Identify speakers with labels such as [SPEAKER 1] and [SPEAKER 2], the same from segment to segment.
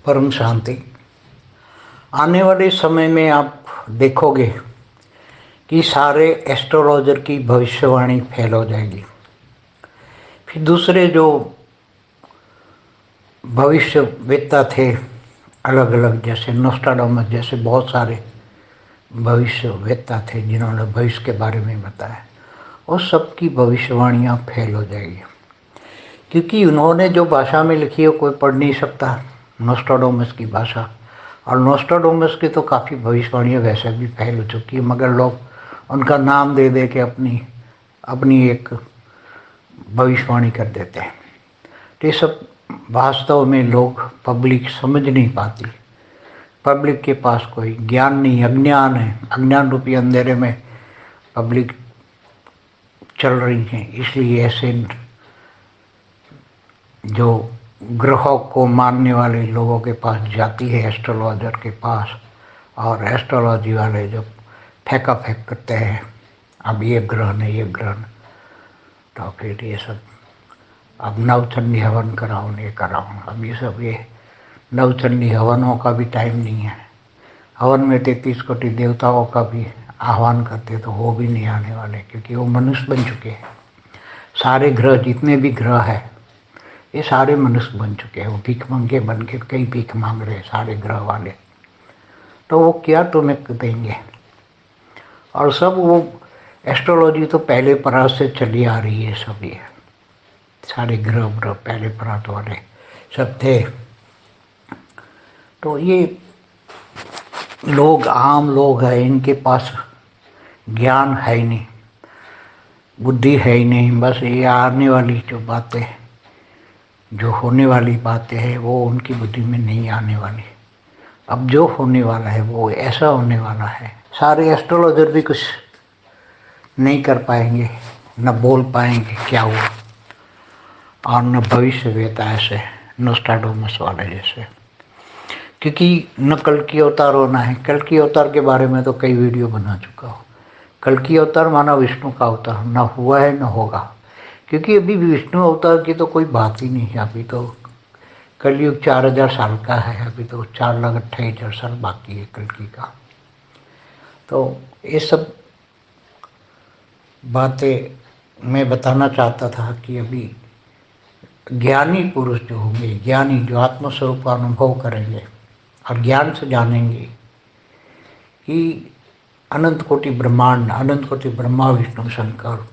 [SPEAKER 1] परम शांति। आने वाले समय में आप देखोगे कि सारे एस्ट्रोलॉजर की भविष्यवाणी फेल हो जाएगी। फिर दूसरे जो भविष्यवेत्ता थे अलग अलग, जैसे नोस्ट्राडामस जैसे बहुत सारे भविष्यवेत्ता थे जिन्होंने भविष्य के बारे में बताया, और सबकी भविष्यवाणियाँ फेल हो जाएगी, क्योंकि उन्होंने जो भाषा में लिखी है कोई पढ़ नहीं सकता, नोस्ट्राडामस की भाषा। और नोस्ट्राडामस की तो काफ़ी भविष्यवाणियाँ वैसे भी फेल हो चुकी है, मगर लोग उनका नाम दे दे के अपनी एक भविष्यवाणी कर देते हैं। तो ये सब वास्तव में लोग पब्लिक समझ नहीं पाती। पब्लिक के पास कोई ज्ञान नहीं, अज्ञान है। अज्ञान रूपी अंधेरे में पब्लिक चल रही है। इसलिए ऐसे जो ग्रहों को मानने वाले लोगों के पास जाती है, एस्ट्रोलॉजर के पास, और एस्ट्रोलॉजी वाले जो फेंका फेंक करते हैं, अब ये ग्रह नहीं ये ग्रह, तो फिर ये सब अब नवचंडी हवन कराओ नहीं कराओ, अब ये सब ये नवचंडी हवनों का भी टाइम नहीं है। हवन में 33 कोटि देवताओं का भी आह्वान करते तो वो भी नहीं आने वाले, क्योंकि वो मनुष्य बन चुके हैं। सारे ग्रह जितने भी ग्रह हैं ये सारे मनुष्य बन चुके हैं। वो भीख मंगे बन के कई भीख मांग रहे हैं सारे ग्रह वाले, तो वो क्या तुम्हें देंगे। और सब वो एस्ट्रोलॉजी तो पहले परात से चली आ रही है। सब ये सारे ग्रह पहले परात वाले सब थे। तो ये लोग आम लोग हैं, इनके पास ज्ञान है ही नहीं, बुद्धि है ही नहीं। बस ये आने वाली जो बातें, जो होने वाली बातें हैं वो उनकी बुद्धि में नहीं आने वाली। अब जो होने वाला है वो ऐसा होने वाला है, सारे एस्ट्रोलॉजर भी कुछ नहीं कर पाएंगे, न बोल पाएंगे क्या हुआ, और न भविष्यवेत्ता ऐसे नोस्ट्राडामस वाले जैसे। क्योंकि न कल की अवतार होना है। कल की अवतार के बारे में तो कई वीडियो बना चुका हूँ। कल की अवतार माना विष्णु का अवतार, न हुआ है न होगा, क्योंकि अभी विष्णु अवतार की तो कोई बात ही नहीं है। अभी तो कलयुग 4000 साल का है, अभी तो 4,28,000 साल बाकी है कल्कि का। तो ये सब बातें मैं बताना चाहता था कि अभी ज्ञानी पुरुष जो होंगे, ज्ञानी जो आत्मस्वरूप का अनुभव करेंगे और ज्ञान से जानेंगे कि अनंत कोटि ब्रह्मांड, अनंत कोटि ब्रह्मा विष्णु शंकर,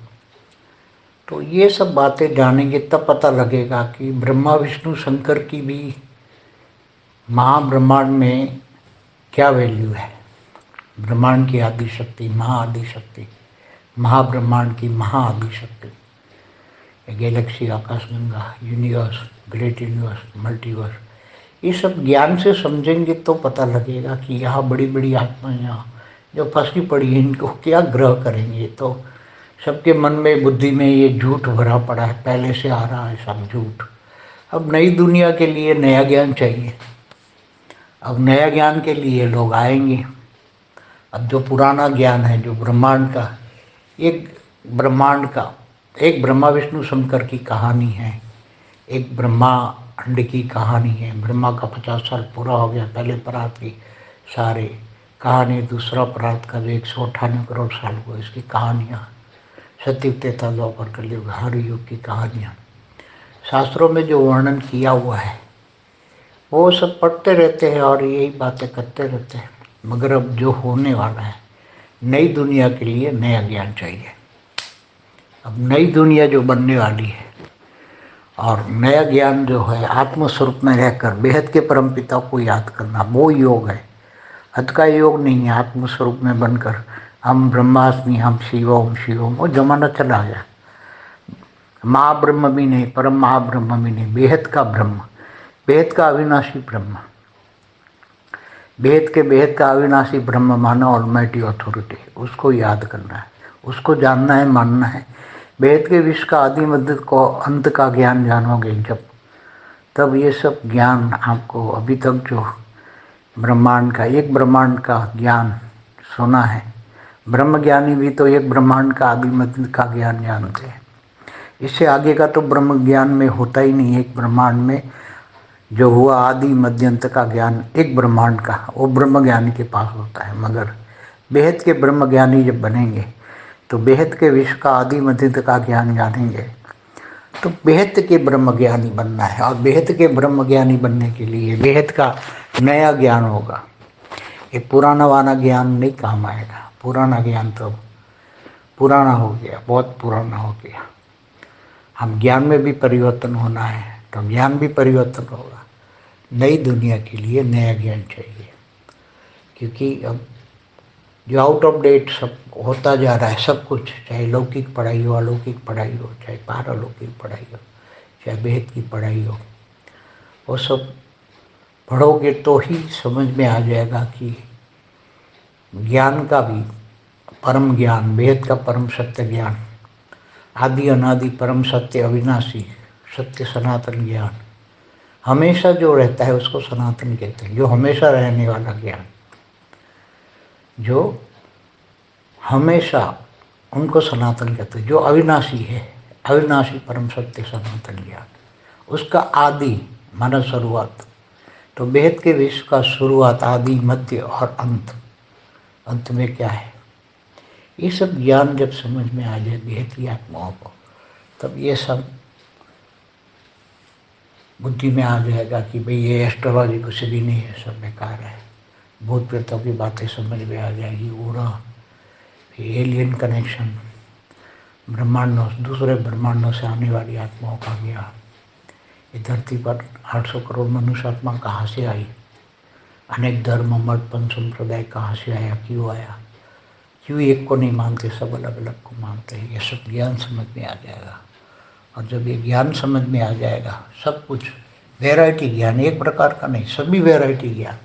[SPEAKER 1] तो ये सब बातें जानेंगे तब पता लगेगा कि ब्रह्मा विष्णु शंकर की भी महाब्रह्मांड में क्या वैल्यू है। ब्रह्मांड की आदि शक्ति, महाआदि शक्ति, महाब्रह्मांड की महाआदि शक्ति, गैलेक्सी, आकाशगंगा, यूनिवर्स, ग्रेट यूनिवर्स, मल्टीवर्स, ये सब ज्ञान से समझेंगे तो पता लगेगा कि यहाँ बड़ी बड़ी आत्माएं यहाँ जो फंसी पड़ी हैं इनको क्या ग्रह करेंगे। तो सबके मन में, बुद्धि में ये झूठ भरा पड़ा है, पहले से आ रहा है सब झूठ। अब नई दुनिया के लिए नया ज्ञान चाहिए। अब नया ज्ञान के लिए लोग आएंगे। अब जो पुराना ज्ञान है, जो ब्रह्मांड का, एक ब्रह्मा विष्णु शंकर की कहानी है, एक ब्रह्मांड की कहानी है। ब्रह्मा का 50 साल पूरा हो गया, पहले परात की सारे कहानी, दूसरा परात का जो 198 करोड़ साल हुआ, इसकी कहानियाँ, सतयुग, त्रेता, द्वापर, कलयुग, हर युग की कहानियाँ शास्त्रों में जो वर्णन किया हुआ है वो सब पढ़ते रहते हैं और यही बातें करते रहते हैं। मगर अब जो होने वाला है, नई दुनिया के लिए नया ज्ञान चाहिए। अब नई दुनिया जो बनने वाली है, और नया ज्ञान जो है आत्मस्वरूप में रहकर बेहद के परमपिता को याद करना, वो योग है। हद का योग नहीं है। आत्मस्वरूप में बनकर हम ब्रह्मास्मि, हम शिवोम शिवोम, वो जमाना चला गया। महाब्रह्म भी नहीं, परम महाब्रह्म भी नहीं, बेहद का ब्रह्म, बेहद का अविनाशी ब्रह्म, बेहद का अविनाशी ब्रह्म माना, ऑलमाइटी अथॉरिटी, उसको याद करना है, उसको जानना है, मानना है। बेहद के विश्व का आदि मध्य को अंत का ज्ञान जानोगे जब, तब ये सब ज्ञान आपको अभी तक जो ब्रह्मांड का, एक ब्रह्मांड का ज्ञान सुना है, ब्रह्म ज्ञानी भी तो एक ब्रह्मांड का आदि मध्य का ज्ञान जानते हैं। इससे आगे का तो ब्रह्म ज्ञान में होता ही नहीं। एक ब्रह्मांड में जो हुआ आदि मध्य अंत का ज्ञान एक ब्रह्मांड का, वो ब्रह्म ज्ञानी के पास होता है। मगर बेहद के ब्रह्म ज्ञानी जब बनेंगे तो बेहद के विश्व का आदि मध्य अंत का ज्ञान जानेंगे, तो बेहद के ब्रह्म ज्ञानी बनना है। और बेहद के ब्रह्म ज्ञानी बनने के लिए बेहद का नया ज्ञान होगा। ये पुराना वाला ज्ञान नहीं काम आएगा। पुराना ज्ञान तो पुराना हो गया, बहुत पुराना हो गया। हम ज्ञान में भी परिवर्तन होना है तो ज्ञान भी परिवर्तन होगा। नई दुनिया के लिए नया ज्ञान चाहिए, क्योंकि अब जो आउट ऑफ डेट सब होता जा रहा है, सब कुछ, चाहे लौकिक पढ़ाई हो, अलौकिक पढ़ाई हो, चाहे पारलौकिक पढ़ाई हो, चाहे वेद की पढ़ाई हो, वो सब पढ़ोगे तो ही समझ में आ जाएगा कि ज्ञान का भी परम ज्ञान, वेद का परम सत्य ज्ञान, आदि अनादि परम सत्य अविनाशी सत्य सनातन ज्ञान, हमेशा जो रहता है उसको सनातन कहते हैं। जो हमेशा रहने वाला ज्ञान, जो हमेशा, उनको सनातन कहते हैं। जो अविनाशी है, अविनाशी परम सत्य सनातन ज्ञान, उसका आदि माना शुरुआत। तो वेद के विश्व का शुरुआत, आदि, मध्य और अंत, अंत में क्या है, ये सब ज्ञान जब समझ में आ जाए वेद की आत्माओं को, तब ये सब बुद्धि में आ जाएगा कि भाई ये एस्ट्रोलॉजी कुछ भी नहीं है, सब बेकार है। भूत प्रेतों की बातें समझ में आ जाएगी, उड़ा एलियन कनेक्शन, ब्रह्मांडों, दूसरे ब्रह्मांडों से आने वाली आत्माओं का ज्ञान। ये धरती पर 800 करोड़ मनुष्य आत्मा कहाँ से आई, अनेक धर्म मत पंच संप्रदाय कहाँ से आया, क्यों आया, क्यों एक को नहीं मानते, सब अलग अलग को मानते हैं। ये सब ज्ञान समझ में आ जाएगा। और जब ये ज्ञान समझ में आ जाएगा, सब कुछ वैरायटी ज्ञान, एक प्रकार का नहीं, सभी वैरायटी ज्ञान,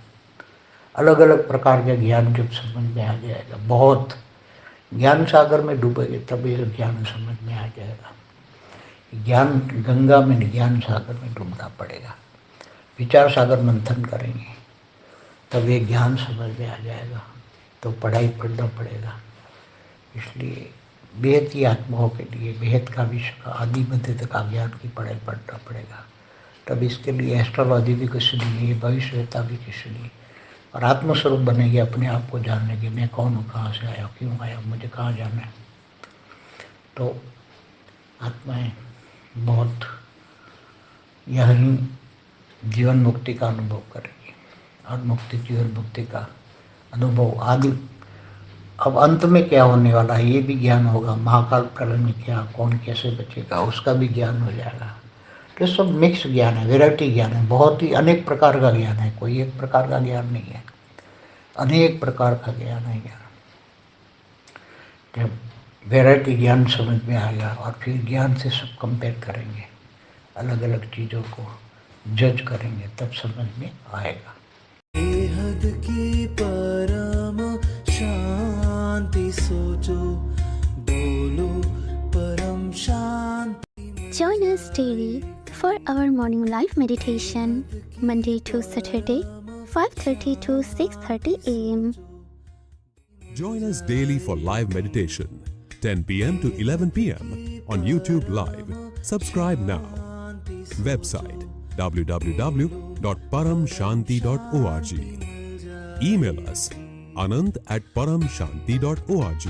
[SPEAKER 1] अलग अलग प्रकार के ज्ञान जब समझ में आ जाएगा, बहुत ज्ञान सागर में डूबेंगे तब ये ज्ञान समझ में आ जाएगा। ज्ञान गंगा में नहीं, ज्ञान सागर में डूबना पड़ेगा। विचार सागर मंथन करेंगे तब ये ज्ञान समझ में आ जाएगा। तो पढ़ाई पढ़ना पड़ेगा। इसलिए वेद की आत्माओं के लिए वेद का विश्व का आदि मध्य तक का ज्ञान की पढ़ाई पढ़ना पड़ेगा। तब इसके लिए एस्ट्रोलॉजी भी कुछ नहीं है, भविष्यवेता भी कुछ नहीं, और आत्मस्वरूप बनेगी अपने आप को जानने की, मैं कौन हूँ, कहाँ से आया, क्यों आया, मुझे कहाँ जाना है। तो आत्माएं बहुत यही जीवन मुक्ति का अनुभव करेगी, और मुक्ति जीवन मुक्ति का अनुभव आदि। अब अंत में क्या होने वाला है ये भी ज्ञान होगा। महाकाल प्रलय में क्या, कौन कैसे बचेगा, उसका भी ज्ञान हो जाएगा। तो सब मिक्स ज्ञान है, वैरायटी ज्ञान है, बहुत ही अनेक प्रकार का ज्ञान है, कोई एक प्रकार का ज्ञान नहीं है, अनेक प्रकार का ज्ञान है। ज्ञान जब वैरायटी ज्ञान समझ में आएगा और फिर ज्ञान से सब कंपेयर करेंगे, अलग अलग चीज़ों को जज करेंगे, तब समझ में आएगा।
[SPEAKER 2] बेहद की परम शांति सोचो, बोलो परम शांति।
[SPEAKER 3] Join us daily for our morning live meditation, Monday to Saturday, 5:30 to 6:30 a.m.
[SPEAKER 4] Join us daily for live meditation, 10 p.m. to 11 p.m. on YouTube Live. Subscribe now. Website www.paramshanti.org. Email us anant@paramshanti.org.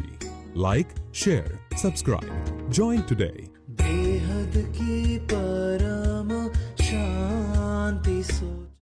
[SPEAKER 4] Like, share, subscribe. Join today.
[SPEAKER 2] बेहद की परम